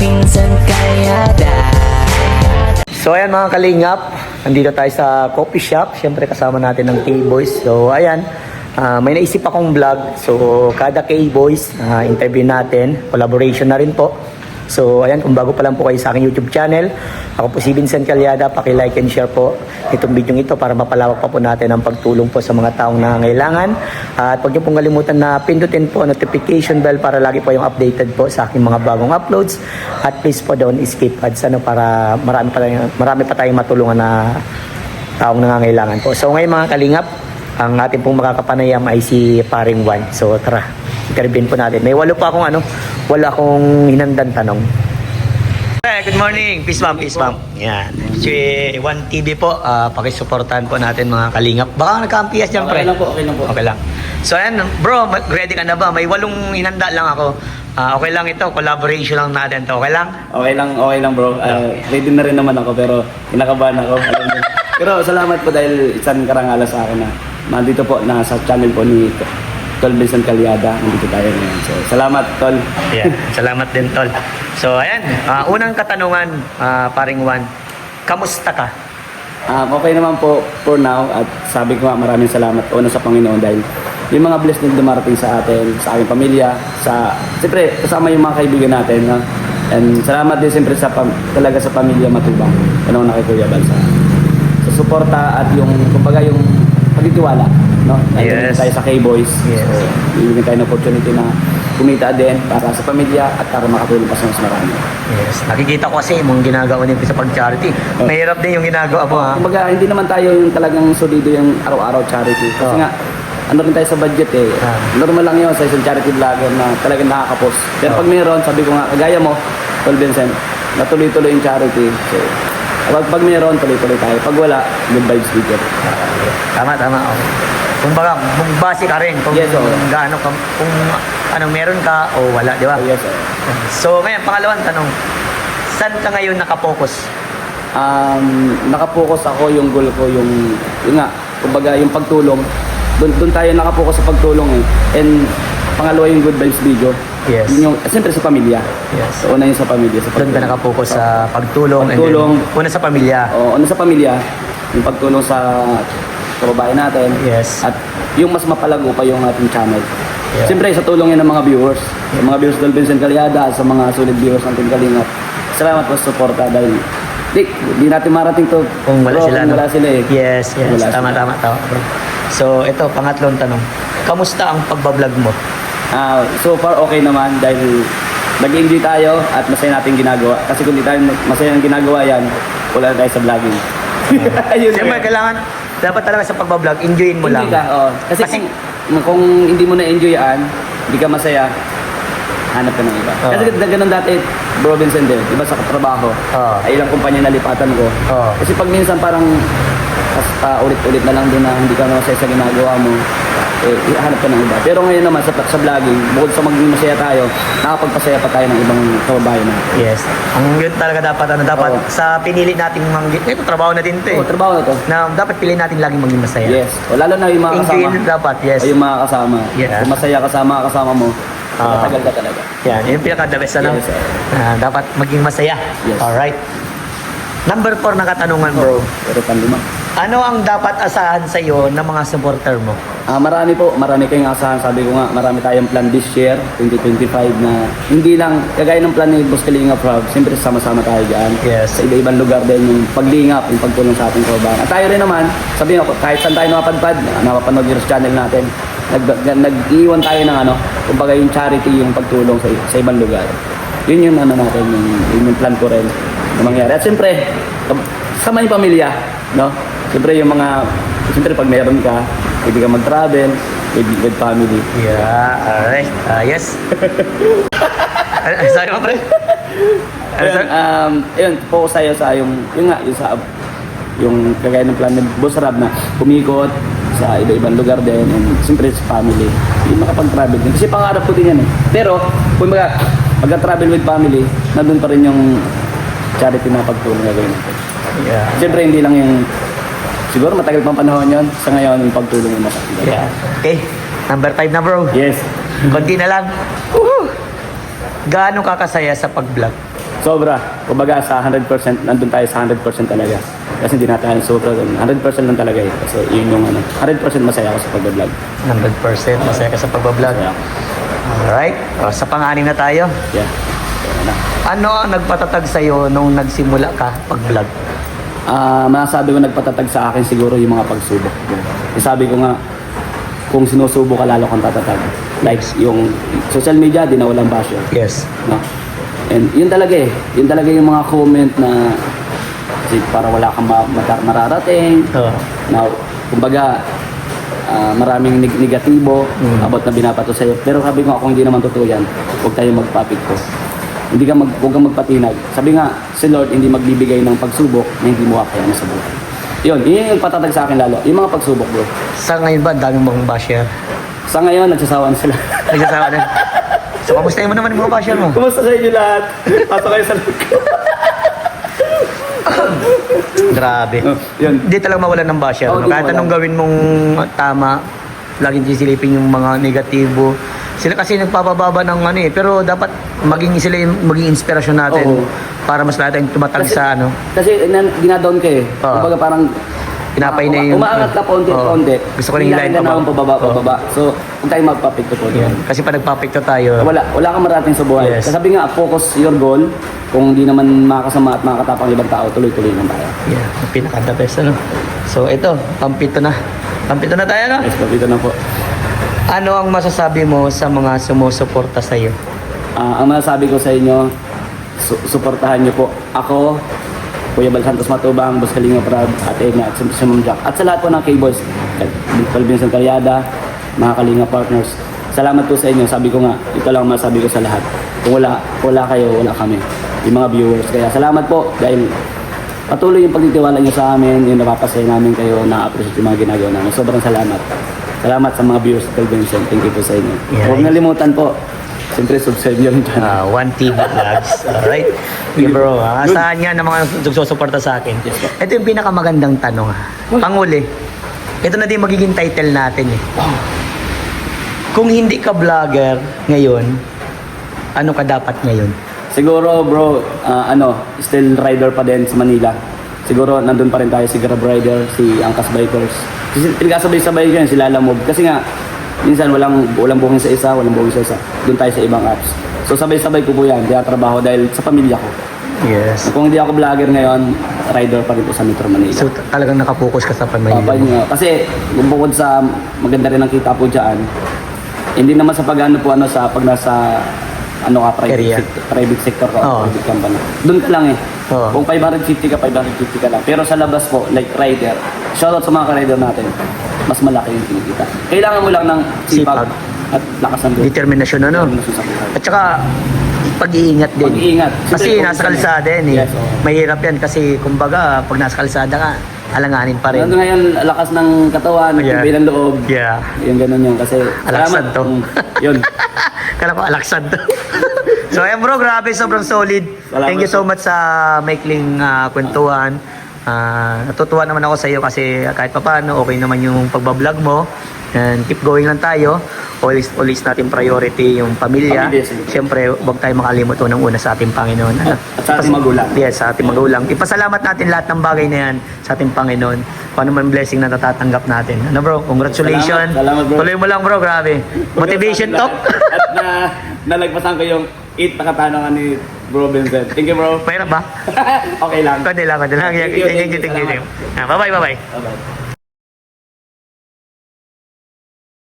Robinson Calyada. So ayan mga kalingap, nandito tayo sa coffee shop. Siyempre kasama natin ng K-Boys. So ayan, may naisip akong vlog. So kada K-Boys, interview natin. Collaboration na rin po. So ayan, kung bago pa lang po kayo sa aking YouTube channel, ako po si Vincent Calyada. Paki-like and share po itong video ito para mapalawak pa po natin ang pagtulong po sa mga taong nangangailangan. At huwag niyo pong kalimutan na pindutin po notification bell para lagi po yung updated po sa aking mga bagong uploads. At please po don't skip ads para marami pa tayong matulungan na taong nangangailangan po. So ngayon mga kalingap, ang ating pong makakapanayam ay si Paring Juan. So tara, interviewin po natin. May wala akong hinandang tanong. Hey, good morning. Peace ma'am, peace ma'am. Yan. Si One TV po, pakisuportahan po natin mga kalingap. Baka nagka-ampias dyan, pre. Okay lang po, okay lang po. Okay lang. So ayan, bro, ready ka na ba? May 8 hinanda lang ako. Okay lang ito, collaboration lang natin to. Okay lang? Okay lang bro. Ready na rin naman ako pero kinakabahan ako. Alam mo. Pero salamat po dahil isang karangalan sa akin na nandito po na sa channel po ni Tol Vincent Calyada. Nandito tayo ngayon. So salamat Tol. Yeah, salamat din, Tol. So ayan, unang katanungan, Paring Juan, kamusta ka? Okay naman po for now at sabi ko nga maraming salamat una sa Panginoon dahil yung mga blessing na dumarating sa atin, sa aking pamilya, siyempre kasama yung mga kaibigan natin. No? And salamat din siyempre talaga sa pamilya Matubang. Ano na kay Kuya Bal sa suporta at yung kumbaga yung pagtitiwala, no? Yes. Tayo sa K-Boys. Yes. So, bibigyan tayo ng opportunity na kumita din para sa pamilya at para makatulong pa sa mas marami. Yes, nakikita ko kasi yung ginagawa niyo sa pag-charity. Mahirap din yung ginagawa mo, ha? Kumbaga hindi naman tayo yung talagang solido yung araw-araw charity. Kasi nga ano rin tayo sa budget eh. Normal lang yun sa isang charity vlogger na talagang nakakapos. Pero pag mayroon, sabi ko nga, kagaya mo, Tol Vincent, natuloy-tuloy yung charity. So, pag mayroon, tuloy-tuloy tayo. Pag wala, good vibes video. Tama. Okay. Kung baga, base ka rin kung Yes, gaano ka, kung anong meron ka o wala, di ba? Yes, sir. So, ngayon, pangalawang tanong, saan ka ngayon nakapokus? Nakapokus ako, yung goal ko, yung nga, kumbaga yung pagtulong. Doon tayo nakapokus sa pagtulong eh. And pangalawa yung good vibes video. Yes. Yun yung, siyempre sa pamilya. Yes. So, una yung sa pamilya. Doon ka nakapokus sa pagtulong. Pagtulong. And then, una sa pamilya. Una sa pamilya, yung pagtulong sa kababayan natin. Yes. At yung mas mapalago pa yung ating channel. Yeah. Siyempre, sa tulong yan ng mga viewers. Yung mga viewers Tol Vincent Calyada at sa mga solid viewers ng Team Kalingap. Salamat po sa suporta dahil di natin marating to Kung wala bro, sila. kung wala sila eh. Yes. Wala Tama. Bro. So, ito, pangatlong tanong. Kamusta ang pagbablog mo? So far okay naman dahil nag-enjoy tayo at masaya natin ginagawa. Kasi kung di tayo masaya ang ginagawa yan, wala na tayo sa vlogging. Ayun. Siyempre, dapat talaga sa pagbablog, enjoyin mo lang. Hindi ka, Kasi kung hindi mo na-enjoy yan, hindi ka masaya, hanap ka ng iba. Kasi ganun dati, Bro Vincent din, iba sa trabaho, ay ilang kumpanya nalipatan ko. Kasi pag minsan parang ulit-ulit na lang din na hindi ka masaya sa ginagawa mo, hanap ka ng iba. Pero ngayon naman sa vlogging, bukod sa maging masaya tayo, nakapagpasaya pa tayo ng ibang kababayan natin. Yes. Ang yun talaga dapat sa pinili nating ito trabaho na din ito eh. Trabaho na to. Na dapat piliin natin laging maging masaya. Yes. Lalo na yung mga kasama. Enjoyin dapat, yes. O yung mga kasama. Yeah. Kung masaya ka sa mga kasama mo, matagal ka talaga. Yan, yung pinaka-the best ano. Yes, sir. Dapat maging masaya. Yes. Alright. Number 4 na katanungan, bro. Pero panlima. Ano ang dapat asahan sa iyo ng mga supporter mo? Marami kayong asahan. Sabi ko nga, marami tayong plan this year, 2025 na hindi lang, kagaya ng plan ni Boss Kalingap Rob, siyempre sama-sama tayo dyan. Yes. Sa iba-ibang lugar din yung paglingap, yung pagtulong sa ating kababayan. At tayo rin naman, sabihin ko, kahit saan tayo napapadpad, napapanood yung channel natin, nag-iwan tayo ng kumbaga yung charity, yung pagtulong sa ibang lugar. Yun yung natin, yung plan ko rin na mangyari. At siyempre, sama yung pamilya, no? Siyempre pag meron ka, pwede ka mag-travel with family. Yeah, alright. Yes. Sorry mo, pre. Ayun, focus tayo sa yung kagaya ng plan ng Boss Rab na kumikot sa iba-ibang lugar din and siyempre sa family. Yung makapag-travel din. Kasi pangarap ko din yan eh. Pero, kung mag-travel with family, nandun pa rin yung charity na pagtulong na gawin natin. Yeah. Siyempre, hindi lang yung siguro matagal pang panahon yon. Sa ngayon, yung pagtulong yung masakit. Yeah. Okay. Number 5 na, bro. Yes. Konti na lang. Gaano ka kasaya sa pag-vlog? Sobra. Kumbaga sa 100%, nandun tayo sa 100% talaga. Kasi hindi natin sobra dun. 100% lang talaga eh. Kasi yun yung 100% masaya ako sa pag-vlog. 100% masaya ka sa pagbablog. Masaya. Alright, sa pang-anim na tayo. Yeah. Kaya na. Ano ang nagpatatag sa'yo nung nagsimula ka pag-vlog? Masasabi ko nagpatatag sa akin siguro yung mga pagsubok. Sabi ko nga, kung sinusubo ka lalo kang tatatag. Like yung social media, di na walang basyo. Yes. No? And yun talaga eh. Yun talaga yung mga comment na kasi para wala kang mararating. Na, kumbaga, maraming negatibo about na binapato sa'yo. Pero sabi ko, kung hindi naman totoo yan, huwag tayong magpapikto. Huwag kang magpatinag. Sabi nga, si Lord hindi magbibigay ng pagsubok na hindi mo kakayanan sa buhay. Yun yung patatag sa akin lalo. Yung mga pagsubok, bro. Sa ngayon ba, ang daming mong basher? Sa ngayon, nagsasawan sila. Nagsasawa na. So, kamustahin mo naman yung mga basher mo? Kumusta sa inyo lahat? Pasok kayo sa Grabe. Yun. Hindi talaga mawalan ng basher. Oo, No? di Kahit mawalan. anong gawin mong tama, laging sisilipin yung mga negatibo. Sila kasi nagpapababa ng ano eh. Pero dapat sila yung maging inspirasyon natin Oo. para mas lahat tayong tumatag sa ano. Kasi dinadown ka eh. Oo. Kumbaga parang Pinapay na yung... umaangat ka konti. Gusto ko rin hilahin na pa akong pababa. So, huwag tayong magpapikto po. Yan. Kasi pa nagpapikto tayo. Wala kang marating sa buhay. Yes. Sabi nga, focus your goal. Kung hindi naman makakasama at makakatapang ibang tao, tuloy-tuloy lang tayo. Yeah, pinaka-the best ano. So ito, pampito na. Pampito na tayo no? Yes, dito na po. Ano ang masasabi mo sa mga sumusuporta sa iyo? Ang masasabi ko sa inyo, suportahan niyo po ako, Kuya Bal Santos Matubang, Boss Kalinga Prab, at Edna, at si Ma'am Jack. At sa lahat po ng K-Boys, Calvin Santaryada, mga Kalinga Partners. Salamat po sa inyo. Sabi ko nga, ito lang ang masasabi ko sa lahat. Kung wala kayo, wala kami. Yung mga viewers. Kaya salamat po dahil patuloy yung pagtitiwala niyo sa amin, yung napapasaya namin kayo, na-appreciate yung mga ginagawa namin. Sobrang salamat. Salamat sa mga viewers of Calvinson. Thank you po sa inyo. Yeah. Huwag nalimutan po. Siyempre, subscribe nyo rin dyan. One TV Vlogs. Alright? Okay bro, saan nga ng mga nagsusuporta sa akin? Yes, sir. Ito yung pinakamagandang tanong ha. Panguli. Ito na din magiging title natin eh. Kung hindi ka vlogger ngayon, ano ka dapat ngayon? Siguro bro, still rider pa din sa Manila. Siguro nandun pa rin tayo si Grab Rider, si Angkas Bikers. Kasi pinagkasabay-sabay ko yun, si Lala Move. Kasi nga, minsan walang booking sa isa, walang booking sa isa. Doon tayo sa ibang apps. So sabay-sabay ko po yan, kaya trabaho dahil sa pamilya ko. Yes. Kung hindi ako vlogger ngayon, rider pa rin po sa Metro Manila. So talagang nakapokus ka sa pamilya mo. Kasi bukod sa maganda rin ang kita po dyan, hindi naman sa pag-ano po sa pag nasa Career. private sector ka, Oo. private company. Doon ka lang eh. Oo. Kung 550 ka lang. Pero sa labas po, like rider, shoutout sa mga ka-rider natin, mas malaki yung kinikita. Kailangan mo lang ng Sipag. sipag at lakas ng loob. Determinasyon ano? Determinasyon sa buhay. At saka pag-iingat din. Pag-iingat. Kasi Siyempre, nasa kalsada yan eh. Yes, oo. Mahirap yan kasi kumbaga pag nasa kalsada ka, alanganin pa rin. Ano ngayon, lakas ng katawan, Yeah. tibay ng loob. Yeah. Yung ganun yun. Kasi Alaksan to. Yun. Kala ko alaksan to. So ayan bro, grabe, sobrang solid. Salamat Thank you so po. much sa maikling kwentuhan. Natutuwa naman ako sa iyo kasi kahit papaano okay naman yung pagbablog mo. And keep going lang tayo. Always natin priority yung pamilya. Pamilya, sige. Siyempre, huwag tayo makalimot unang-una sa ating Panginoon. Ano? At sa ating magulang. Yes, sa ating magulang. Ipasalamat natin lahat ng bagay na yan sa ating Panginoon. Kung ano man blessing na natatanggap natin. Ano bro, congratulations. Salamat, bro. Tuloy mo lang bro, grabe. Motivation talk. At nalagpasan ko yung 8 na katanungan ni Bro Vincent. Thank you, bro. Mahirap ba? Okay lang. Kundi lang. Thank you. Thank you. Bye-bye. Bye-bye.